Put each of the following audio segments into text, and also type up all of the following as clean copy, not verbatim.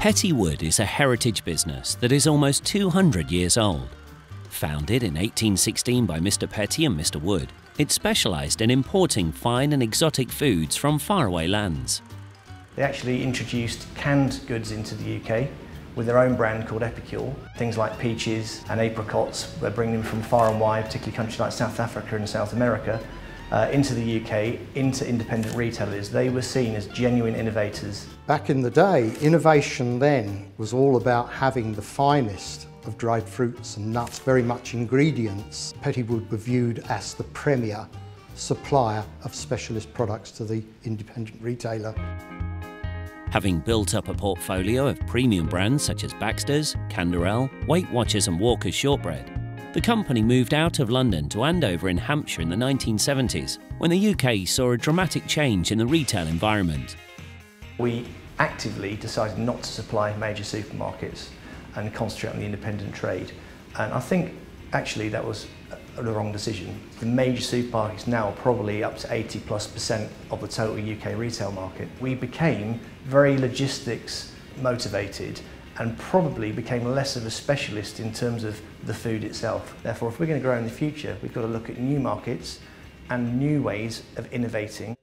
Petty Wood is a heritage business that is almost 200 years old. Founded in 1816 by Mr. Petty and Mr. Wood, it specialised in importing fine and exotic foods from faraway lands. They actually introduced canned goods into the UK with their own brand called Epicure. Things like peaches and apricots, they're bringing them from far and wide, particularly countries like South Africa and South America, into the UK, into independent retailers. They were seen as genuine innovators. Back in the day, innovation then was all about having the finest of dried fruits and nuts, very much ingredients. Petty Wood were viewed as the premier supplier of specialist products to the independent retailer. Having built up a portfolio of premium brands such as Baxter's, Canderel, Weight Watchers and Walker's Shortbread, the company moved out of London to Andover in Hampshire in the 1970s, when the UK saw a dramatic change in the retail environment. We actively decided not to supply major supermarkets and concentrate on the independent trade. And I think actually that was the wrong decision. The major supermarkets now are probably up to 80+% of the total UK retail market. We became very logistics motivated and probably became less of a specialist in terms of the food itself. Therefore, if we're going to grow in the future, we've got to look at new markets and new ways of innovating.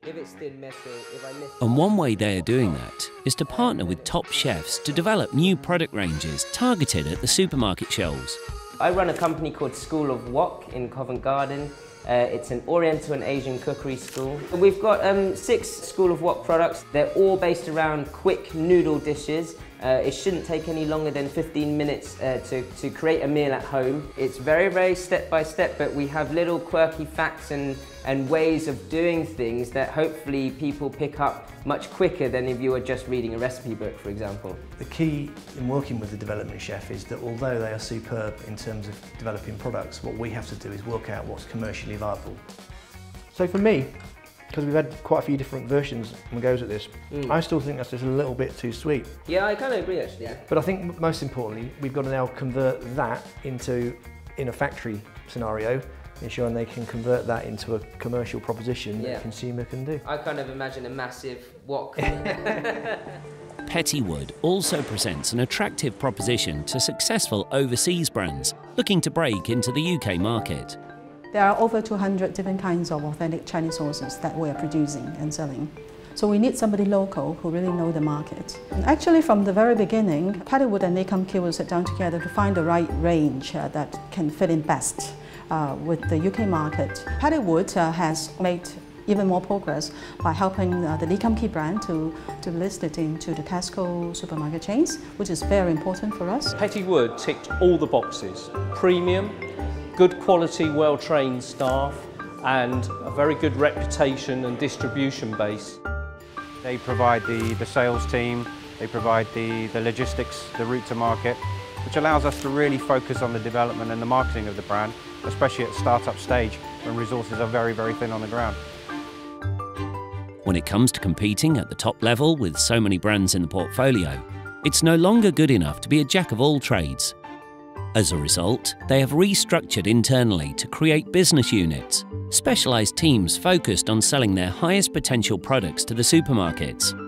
And one way they are doing that is to partner with top chefs to develop new product ranges targeted at the supermarket shelves. I run a company called School of Wok in Covent Garden. It's an Oriental and Asian cookery school. We've got 6 School of Wok products. They're all based around quick noodle dishes. It shouldn't take any longer than 15 minutes to create a meal at home. It's very, very step by step, but we have little quirky facts and ways of doing things that hopefully people pick up much quicker than if you were just reading a recipe book, for example. The key in working with the development chef is that although they are superb in terms of developing products, what we have to do is work out what's commercially viable. So for me, because we've had quite a few different versions and goes at this, I still think that's just a little bit too sweet. Yeah, I kind of agree actually. But I think most importantly, we've got to now convert that into, in a factory scenario, ensuring they can convert that into a commercial proposition that a consumer can do. I kind of imagine a massive wok. Petty Wood also presents an attractive proposition to successful overseas brands looking to break into the UK market. There are over 200 different kinds of authentic Chinese sauces that we are producing and selling. So we need somebody local who really knows the market. And actually, from the very beginning, Petty Wood and Telegraph will sit down together to find the right range that can fit in best with the UK market. Petty Wood has made even more progress by helping the Telegraph brand to list it into the Tesco supermarket chains, which is very important for us. Petty Wood ticked all the boxes: premium, good quality, well-trained staff, and a very good reputation and distribution base. They provide the sales team, they provide the logistics, the route to market, which allows us to really focus on the development and the marketing of the brand, especially at start-up stage when resources are very, very thin on the ground. When it comes to competing at the top level with so many brands in the portfolio, it's no longer good enough to be a jack of all trades. As a result, they have restructured internally to create business units, specialised teams focused on selling their highest potential products to the supermarkets.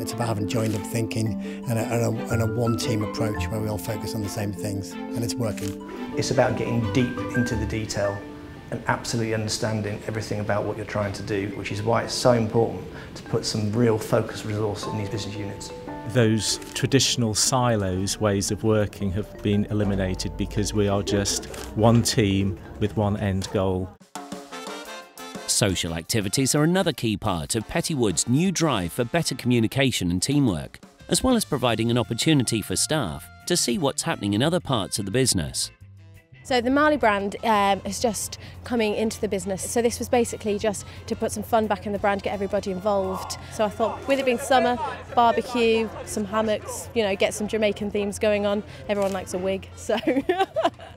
It's about having joined-up thinking and a one-team approach where we all focus on the same things, and it's working. It's about getting deep into the detail and absolutely understanding everything about what you're trying to do, which is why it's so important to put some real focused resource in these business units. Those traditional silos ways of working have been eliminated because we are just one team with one end goal. Social activities are another key part of Petty Wood's new drive for better communication and teamwork, as well as providing an opportunity for staff to see what's happening in other parts of the business. So the Marley brand is just coming into the business. So this was basically just to put some fun back in the brand, get everybody involved. So I thought, with it being summer, barbecue, some hammocks, you know, get some Jamaican themes going on. Everyone likes a wig, so.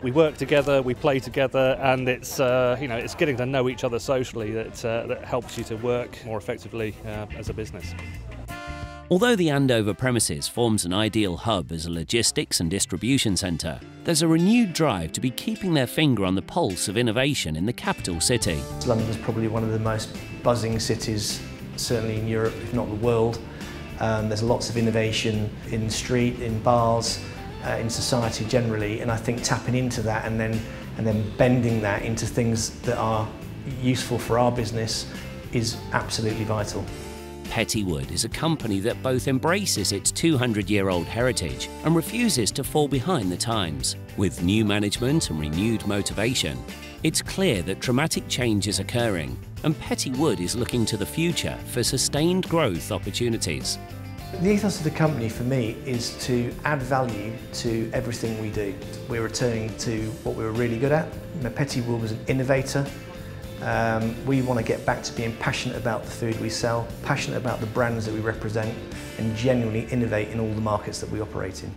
We work together, we play together, and it's you know, it's getting to know each other socially that helps you to work more effectively as a business. Although the Andover premises forms an ideal hub as a logistics and distribution centre, there's a renewed drive to be keeping their finger on the pulse of innovation in the capital city. London's probably one of the most buzzing cities, certainly in Europe, if not the world. There's lots of innovation in the street, in bars, in society generally, and I think tapping into that and then bending that into things that are useful for our business is absolutely vital. Petty Wood is a company that both embraces its 200-year-old heritage and refuses to fall behind the times. With new management and renewed motivation, it's clear that dramatic change is occurring, and Petty Wood is looking to the future for sustained growth opportunities. The ethos of the company for me is to add value to everything we do. We're returning to what we were really good at. Petty Wood was an innovator. We want to get back to being passionate about the food we sell, passionate about the brands that we represent, and genuinely innovate in all the markets that we operate in.